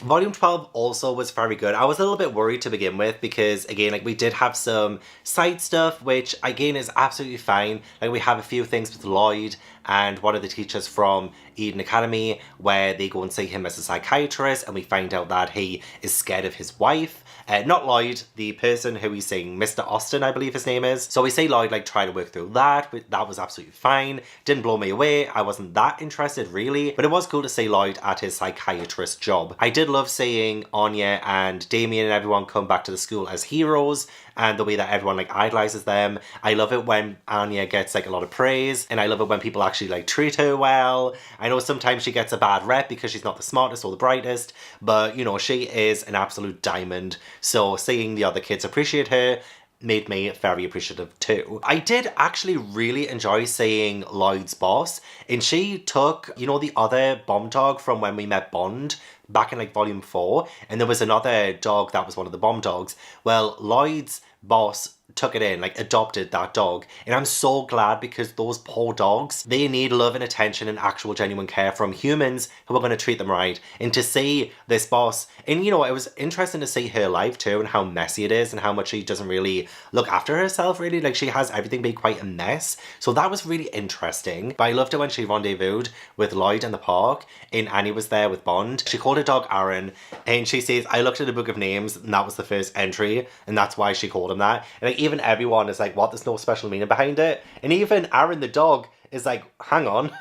Volume 12 also was very good. I was a little bit worried to begin with because, again, like, we did have some side stuff, which, again, is absolutely fine. Like, we have a few things with Lloyd and one of the teachers from Eden Academy where they go and see him as a psychiatrist, and we find out that he is scared of his wife. Not Lloyd, the person who he's seeing, Mr. Austin, I believe his name is. So we see Lloyd, like, try to work through that, but that was absolutely fine. Didn't blow me away. I wasn't that interested, really. But it was cool to see Lloyd at his psychiatrist job. I did love seeing Anya and Damien and everyone come back to the school as heroes, and the way that everyone, like, idolizes them. I love it when Anya gets, like, a lot of praise, and I love it when people actually, like, treat her well. I know sometimes she gets a bad rep because she's not the smartest or the brightest, but, you know, she is an absolute diamond. So seeing the other kids appreciate her made me very appreciative too. I did actually really enjoy seeing Lloyd's boss, and she took, you know, the other bomb dog from when we met Bond back in, like, volume 4, and there was another dog that was one of the bomb dogs. Well, Lloyd's boss took it in, like, adopted that dog, and I'm so glad, because those poor dogs, they need love and attention and actual genuine care from humans who are going to treat them right. And to see this boss, and, you know, it was interesting to see her life too, and how messy it is, and how much she doesn't really look after herself, really. Like, she has everything be quite a mess, so that was really interesting. But I loved it when she rendezvoused with Lloyd in the park, and Annie was there with Bond. She called her dog Aaron, and she says, I looked at the book of names, and that was the first entry, and that's why she called him that. And, like, even everyone is like, what, there's no special meaning behind it? And even Aaron the dog is like, hang on.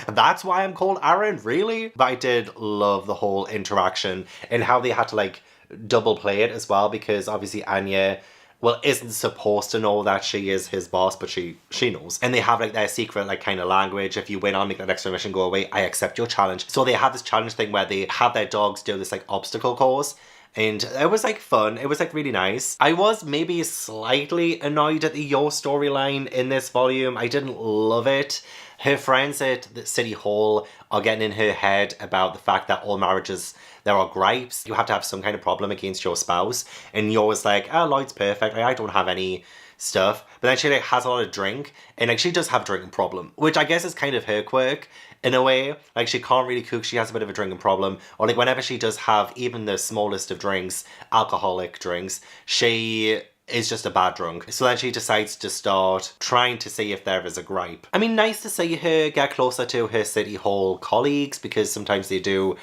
That's why I'm called Aaron, really? But I did love the whole interaction and how they had to, like, double play it as well, because obviously Anya, well, isn't supposed to know that she is his boss, but she knows. And they have, like, their secret, like, kind of language. If you win, I'll make that extra mission go away. I accept your challenge. So they have this challenge thing where they have their dogs do this, like, obstacle course. And it was, like, fun. It was, like, really nice. I was maybe slightly annoyed at the Yo storyline in this volume. I didn't love it. Her friends at the City Hall are getting in her head about the fact that all marriages, there are gripes. You have to have some kind of problem against your spouse. And Yo was like, oh, Lloyd's perfect. Like, I don't have any stuff. But then she, like, has a lot of drink. And, like, she does have a drinking problem, which I guess is kind of her quirk. In a way, like, she can't really cook, she has a bit of a drinking problem, or, like, whenever she does have even the smallest of drinks, alcoholic drinks, she is just a bad drunk. So then she decides to start trying to see if there is a gripe. I mean, nice to see her get closer to her City Hall colleagues, because sometimes they do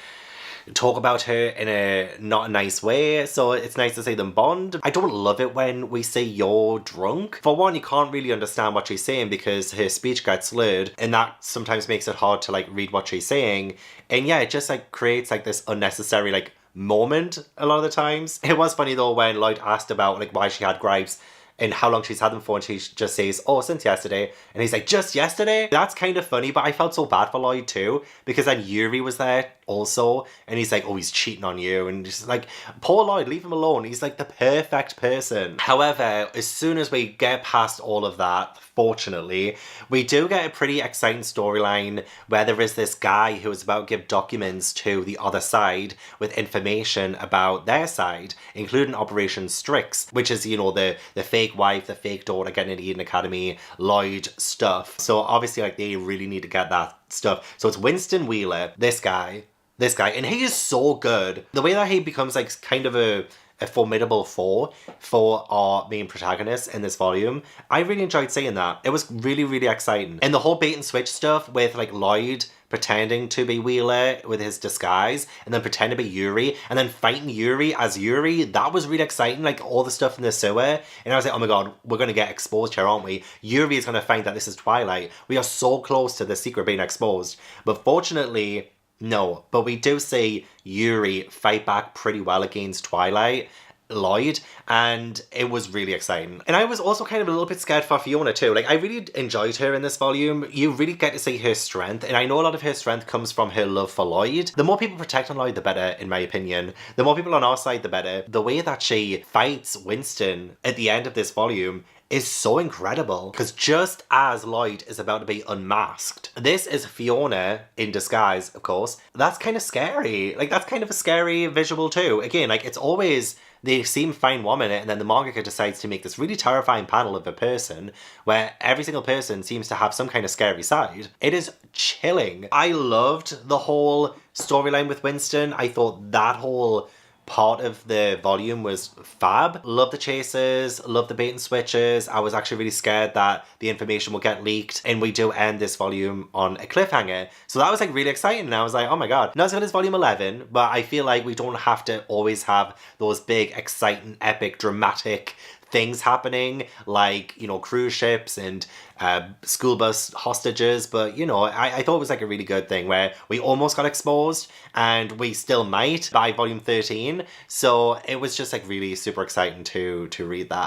talk about her in a not a nice way, so it's nice to see them bond. I don't love it when we say you're drunk. For one, you can't really understand what she's saying because her speech gets slurred, and that sometimes makes it hard to, like, read what she's saying. And yeah, it just, like, creates, like, this unnecessary, like, moment a lot of the times. It was funny though when Lloyd asked about, like, why she had gripes and how long she's had them for, and she just says, oh, since yesterday. And he's like, just yesterday? That's kind of funny, but I felt so bad for Lloyd too, because then Yuri was there also, and he's like, oh, he's cheating on you, and just like, poor Lloyd, leave him alone. He's like the perfect person. However, as soon as we get past all of that, fortunately, we do get a pretty exciting storyline where there is this guy who is about to give documents to the other side with information about their side, including Operation Strix, which is, you know, the fake wife, the fake daughter getting into Eden Academy, Lloyd stuff. So obviously, like, they really need to get that stuff. So it's Winston Wheeler, this guy, and he is so good. The way that he becomes, like, kind of a formidable foe for our main protagonist in this volume, I really enjoyed seeing that. It was really, really exciting. And the whole bait and switch stuff with, like, Lloyd pretending to be Wheeler with his disguise, and then pretend to be Yuri, and then fighting Yuri as Yuri, that was really exciting. Like, all the stuff in the sewer, and I was like, oh my god, we're gonna get exposed here, aren't we? Yuri is gonna find that this is Twilight. We are so close to the secret being exposed. But fortunately, no. But we do see Yuri fight back pretty well against Twilight, Lloyd, and it was really exciting. And I was also kind of a little bit scared for Fiona too. Like, I really enjoyed her in this volume. You really get to see her strength, and I know a lot of her strength comes from her love for Lloyd. The more people protect on Lloyd, the better, in my opinion. The more people on our side, the better. The way that she fights Winston at the end of this volume is so incredible, because just as Lloyd is about to be unmasked, this is Fiona in disguise, of course. That's kind of scary. Like, that's kind of a scary visual too. Again, like, it's always they seem fine one minute, and then the mangaka decides to make this really terrifying panel of a person where every single person seems to have some kind of scary side. It is chilling. I loved the whole storyline with Winston. I thought that whole part of the volume was fab. Love the chases, love the bait and switches. I was actually really scared that the information will get leaked, and we do end this volume on a cliffhanger. So that was like really exciting, and I was like, oh my god. Not as good as volume 11, but I feel like we don't have to always have those big, exciting, epic, dramatic things happening, like, you know, cruise ships and school bus hostages. But, you know, I thought it was like a really good thing where we almost got exposed, and we still might by volume 13. So it was just like really super exciting to read that.